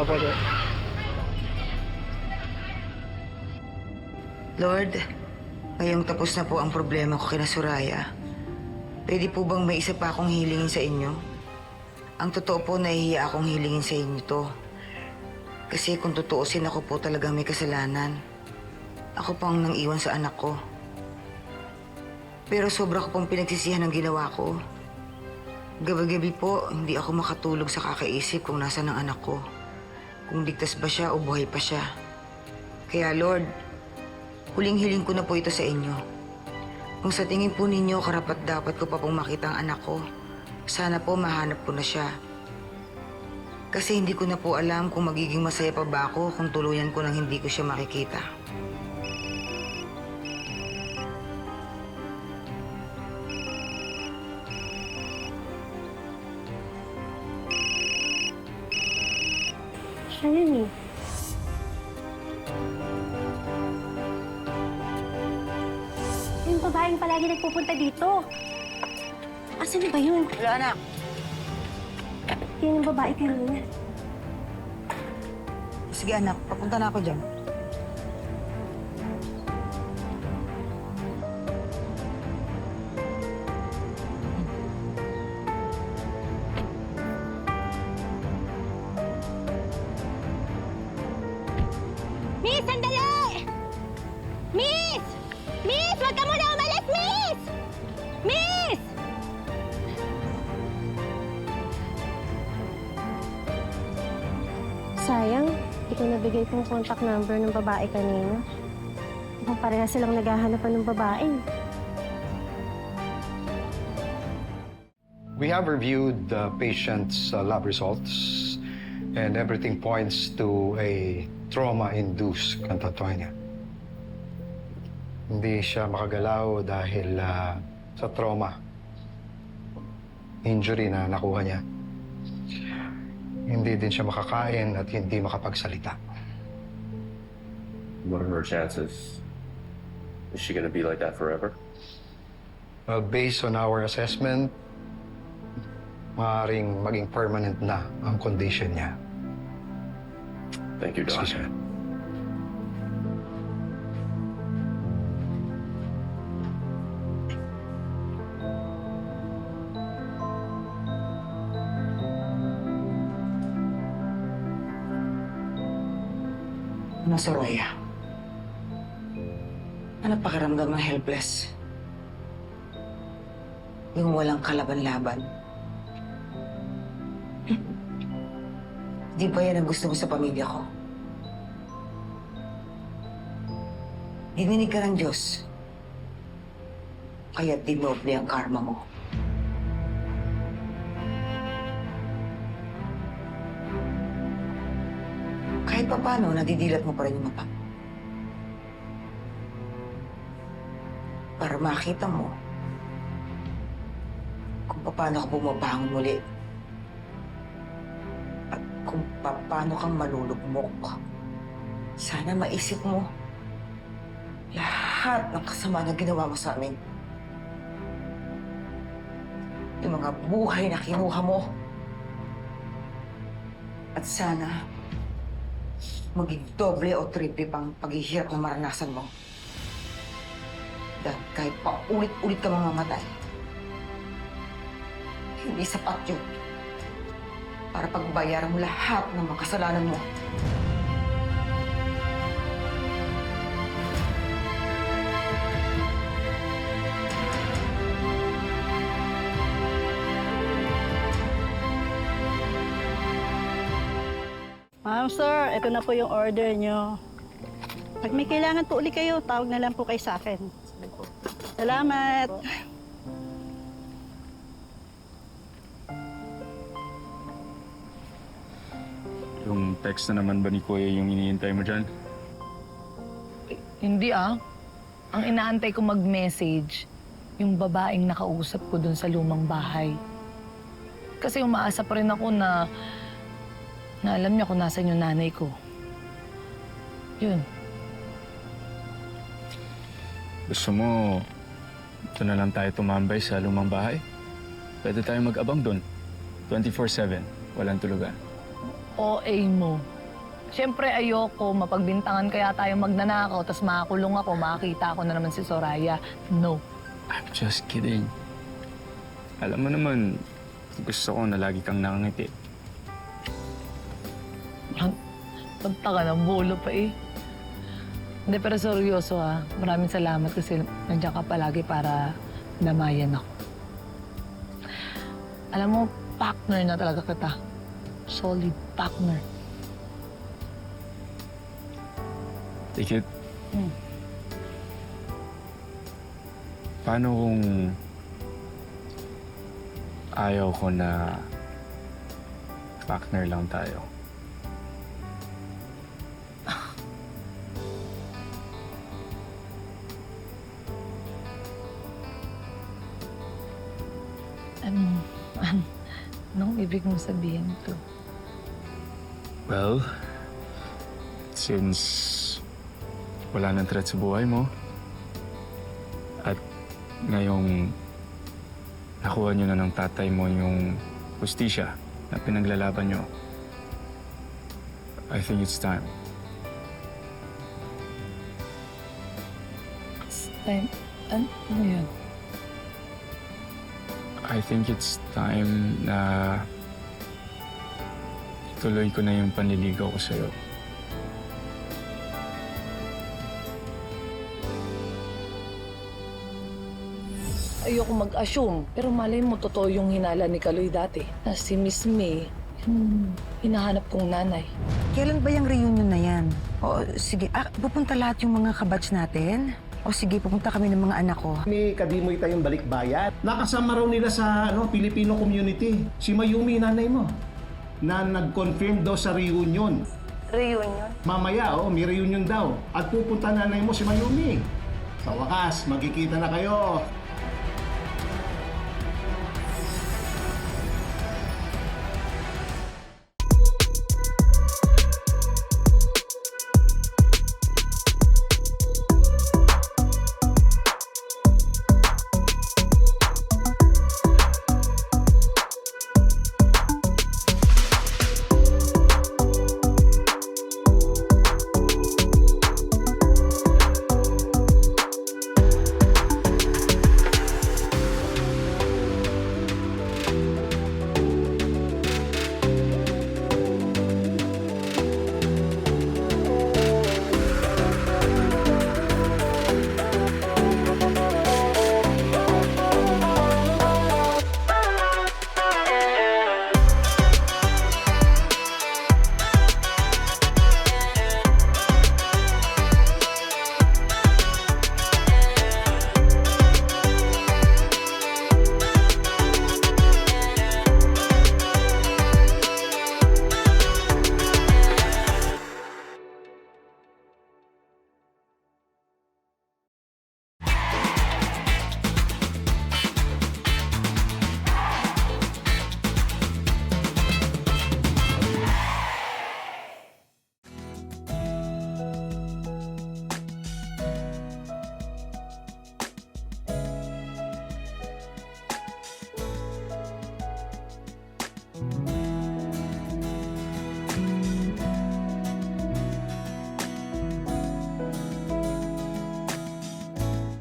pwede. Lord, ngayong tapos na po ang problema ko kina Soraya, pwede po bang may isa pa akong hilingin sa inyo? Ang totoo po, nahihiya akong hilingin sa inyo to. Kasi kung tutuusin, ako po talagang may kasalanan. Ako pang nang iwan sa anak ko. Pero sobra ko pong pinagsisihan ng ginawa ko. Gabi-gabi po, hindi ako makatulog sa kakaisip kung nasa ng anak ko. Kung ligtas ba siya o buhay pa siya. Kaya Lord, huling-hiling ko na po ito sa inyo. Kung sa tingin po ninyo, karapat-dapat ko pa pong makita ang anak ko, sana po mahanap ko na siya. Kasi hindi ko na po alam kung magiging masaya pa ba ako kung tuluyan ko nang hindi ko siya makikita. Siya yun eh. Yung babaeng palagi nagpupunta dito. Asan na ba yun? Wala, anak. Yun yung babae kanina. Sige anak, papunta na ako dyan. Miss, sandali! Miss! Miss, wag ka muna umalis, Miss! Miss! Sayang, hindi ko nabigay kong contact number ng babae kanina. Mukhang pareha silang naghahanapan ng babae. We have reviewed the patient's lab results and everything points to a trauma-induced catatonia. Hindi siya makagalaw dahil sa trauma, injury na nakuha niya. Hindi din siya makakain at hindi makapagsalita. What are her chances? Is she gonna be like that forever? Well, based on our assessment, maaaring maging permanent na ang condition niya. Thank you, Doc. Excuse me. Ano, Soraya? Ano pakiramdam ng helpless? Yung walang kalaban-laban? Di ba yan ang gusto mo sa pamilya ko? Dininig ka ng Diyos. Kaya dinoble ang karma mo. Kahit pa paano, nadidilat mo pa rin yung mata. Para makita mo kung paano ka bumabangon muli. At kung paano kang malulugmok. Sana maisip mo lahat ng kasama na ginawa mo sa amin. Yung mga buhay na kinuha mo. At sana maging doble o triple pang paghihirap na maranasan mo. Dahil kahit pa ulit-ulit ka mamamatay, hindi sapat yun para pagbayaran mo lahat ng mga kasalanan mo. Ma'am, sir, ito na po yung order nyo. Pag may kailangan po ulit kayo, tawag na lang po kayo sa akin. Salamat. Yung text na naman ba ni Kuya yung iniintay mo dyan? Hindi ah. Ang inaantay ko mag-message, yung babaeng nakausap ko dun sa lumang bahay. Kasi umaasa pa rin ako na alam niya kung nasan yung nanay ko. Yun. Gusto mo, ito na lang tayo tumambay sa lumang bahay? Pwede tayo mag-abang doon. 24/7, walang tulugan. OA mo. Siyempre, ayoko mapagbintangan kaya tayo magnanakaw, tapos makakulong ako, makakita ko na naman si Soraya. No. I'm just kidding. Alam mo naman, gusto ko na lagi kang nakangiti. Pagtaka ng bolo pa eh. Hindi, pero seryoso ha. Maraming salamat kasi nandiyan ka palagi para damayan ako. Alam mo, partner na talaga kita. Solid partner. Take it. Hmm. Paano kung ayaw ko na partner lang tayo? Anong ibig mo sabihin to? Well, since wala nang threat sa buhay mo, at ngayong nakuha niyo na ng tatay mo yung hustisya na pinaglalaban niyo, I think it's time. It's time. Ano yun? I think it's time na tuloy ko na yung panliligaw ko sa'yo. Ayoko mag-assume. Pero malay mo, totoo yung hinala ni Kaloy dati. Na si Miss May, yung hinahanap kong nanay. Kailan ba yung reunion na yan? O sige, pupunta lahat yung mga kabatch natin? O sige, pupunta kami ng mga anak ko. May kadimoy tayong balikbayan. Nakasama raw nila sa Filipino community. Si Mayumi, nanay mo, na nag-confirm daw sa reunion. Reunion? Mamaya, may reunion daw. At pupunta nanay mo si Mayumi. Sa wakas, magkikita na kayo.